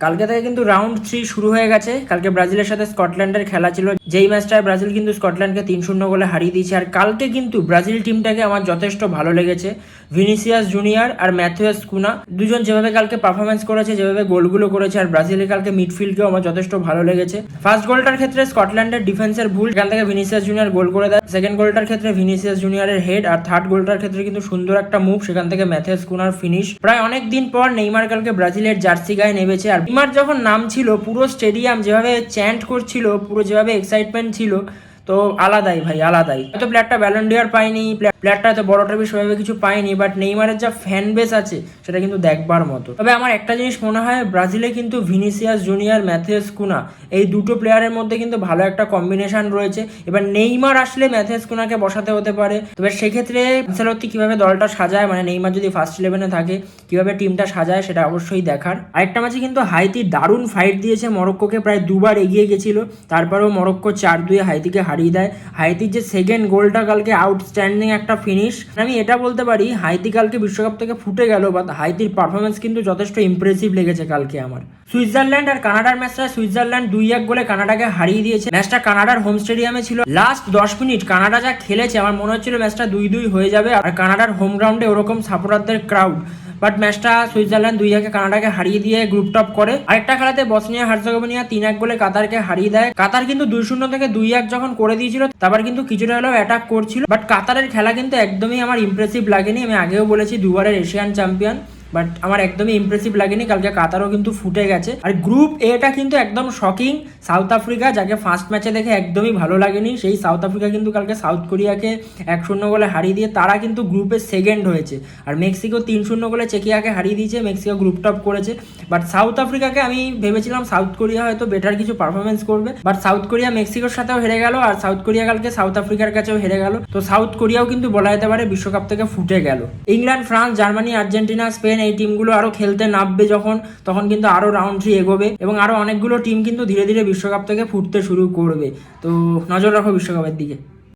কালকে থেকে কিন্তু রাউন্ড 3 শুরু হয়ে গেছে। কালকে ব্রাজিলের সাথে স্কটল্যান্ডের খেলা ছিল, যেই ম্যাচটায় ব্রাজিল কিন্তু স্কটল্যান্ডকে 3-0 গোলে হারিয়ে দিয়েছে। আর কালকে কিন্তু ব্রাজিল টিমটাকে আমার যথেষ্ট ভালো লেগেছে। ভিনিসিয়াস জুনিয়র আর ম্যাথিউস কুনা দুজন যেভাবে কালকে পারফরমেন্স করেছে, যেভাবে গোলগুলো করেছে, আর ব্রাজিলের কালকে মিডফিল্ডকেও আমার যথেষ্ট ভালো লেগেছে। ফার্স্ট গোলটার ক্ষেত্রে স্কটল্যান্ডের ডিফেন্সের ভুল, এখান থেকে ভিনিসিয়াস জুনিয়র গোল করে দেয়। সেকেন্ড গোলটার ক্ষেত্রে ভিনিসিয়াস জুনিয়রের হেড, আর থার্ড গোলটার ক্ষেত্রে কিন্তু সুন্দর একটা মুভ, সেখান থেকে ম্যাথিউস কুনার ফিনিশ। প্রায় অনেক দিন পর নেইমার কালকে ব্রাজিলের জার্সি গায়ে নেমেছে। আর নেইমার যখন নাম ছিল, পুরো স্টেডিয়াম যেভাবে চ্যান্ট করছিল, পুরো যেভাবে এক্সাইটমেন্ট ছিল, তো আলাদাই ভাই, আলাদাই। হয়তো প্লেয়ারটা ব্যালন ডি অর পায়নি, প্লেয়ারটা হয়তো বড় ট্রফি সেভাবে কিছু পায়নি, বাট নেইমারের যা ফ্যান বেস আছে সেটা কিন্তু দেখবার মতো। তবে আমার একটা জিনিস মনে হয়, ব্রাজিলে কিন্তু ভিনিসিয়াস জুনিয়র, ম্যাথিউস কুনা এই দুটো প্লেয়ারের মধ্যে কিন্তু ভালো একটা কম্বিনেশন রয়েছে। এবার নেইমার আসলে ম্যাথিউস কুনাকে বসাতে হতে পারে। তবে সেক্ষেত্রে আনচেলত্তি কিভাবে দলটা সাজায়, মানে নেইমার যদি ফার্স্ট 11-এ থাকে কিভাবে টিমটা সাজায়, সেটা অবশ্যই দেখার। আরেকটা ম্যাচে কিন্তু হাইতি দারুণ ফাইট দিয়েছে, মরক্কোকে প্রায় দুবার এগিয়ে গেছিল, তারপরেও মরক্কো 4-2 হাইতিকে হারিয়ে দেয়। হাইতির যে সেকেন্ড গোলটা কালকে আউটস্ট্যান্ডিং একটা ফিনিশ। আমি এটা বলতে পারি হাইতি কালকে বিশ্বকাপ থেকে ফুটে গেল, বাট হাইতির পারফরমেন্স কিন্তু যথেষ্ট ইমপ্রেসিভ লেগেছে কালকে আমার। সুইজারল্যান্ড আর কানাডার ম্যাচটা সুইজারল্যান্ড 2-1 গোলে কানাডাকে হারিয়ে দিয়েছে। ম্যাচটা কানাডার হোম স্টেডিয়ামে ছিল। লাস্ট 10 মিনিট কানাডা যা খেলেছে, আমার মনে হচ্ছিল ম্যাচটা 2-2 হয়ে যাবে। আর কানাডার হোম গ্রাউন্ডে ওরকম সাপোর্টারদের ক্রাউড, বাট ম্যাচটা সুইজারল্যান্ড 2-1 কানাডাকে হারিয়ে দিয়ে গ্রুপ টপ করে। আরেকটা খেলাতে বসনিয়া হার্জেগোভিনা 3-1 গোলে কাতারকে হারিয়ে দেয়। কাতার কিন্তু 2-0 থেকে 2-1 যখন করে দিয়েছিল, তারপর কিন্তু কিছুটা হলেও অ্যাটাক করছিল, বাট কাতারের খেলা কিন্তু একদমই আমার ইমপ্রেসিভ লাগেনি। আমি আগেও বলেছি, দুবারের এশিয়ান চ্যাম্পিয়ন, বাট আমার একদমই ইমপ্রেসিভ লাগেনি। কালকে কাতারও কিন্তু ফুটে গেছে। আর গ্রুপ এটা কিন্তু একদম শকিং। সাউথ আফ্রিকা, যাকে ফার্স্ট ম্যাচে দেখে একদমই ভালো লাগেনি, সেই সাউথ আফ্রিকা কিন্তু কালকে সাউথ কোরিয়াকে 1-0 গোলে হারিয়ে দিয়ে তারা কিন্তু গ্রুপে সেকেন্ড হয়েছে। আর মেক্সিকো 3-0 গোলে চেকিয়াকে হারিয়ে দিয়েছে, মেক্সিকো গ্রুপ টপ করেছে। বাট সাউথ আফ্রিকাকে আমি ভেবেছিলাম সাউথ কোরিয়া হয়তো বেটার কিছু পারফরমেন্স করবে, বাট সাউথ কোরিয়া মেক্সিকোর সাথেও হেরে গেল, আর সাউথ কোরিয়া কালকে সাউথ আফ্রিকার কাছেও হেরে গেল। তো সাউথ কোরিয়াও কিন্তু বলা যেতে পারে বিশ্বকাপ থেকে ফুটে গেল। England, France, Germany, Argentina, Spain এই টিমগুলো আরো খেলতে নামবে যখন, তখন কিন্তু আরো রাউন্ড 3 এগোবে, এবং আরো অনেকগুলো টিম কিন্তু ধীরে ধীরে বিশ্বকাপ থেকে ফুটতে শুরু করবে। তো নজর রাখো বিশ্বকাপের দিকে।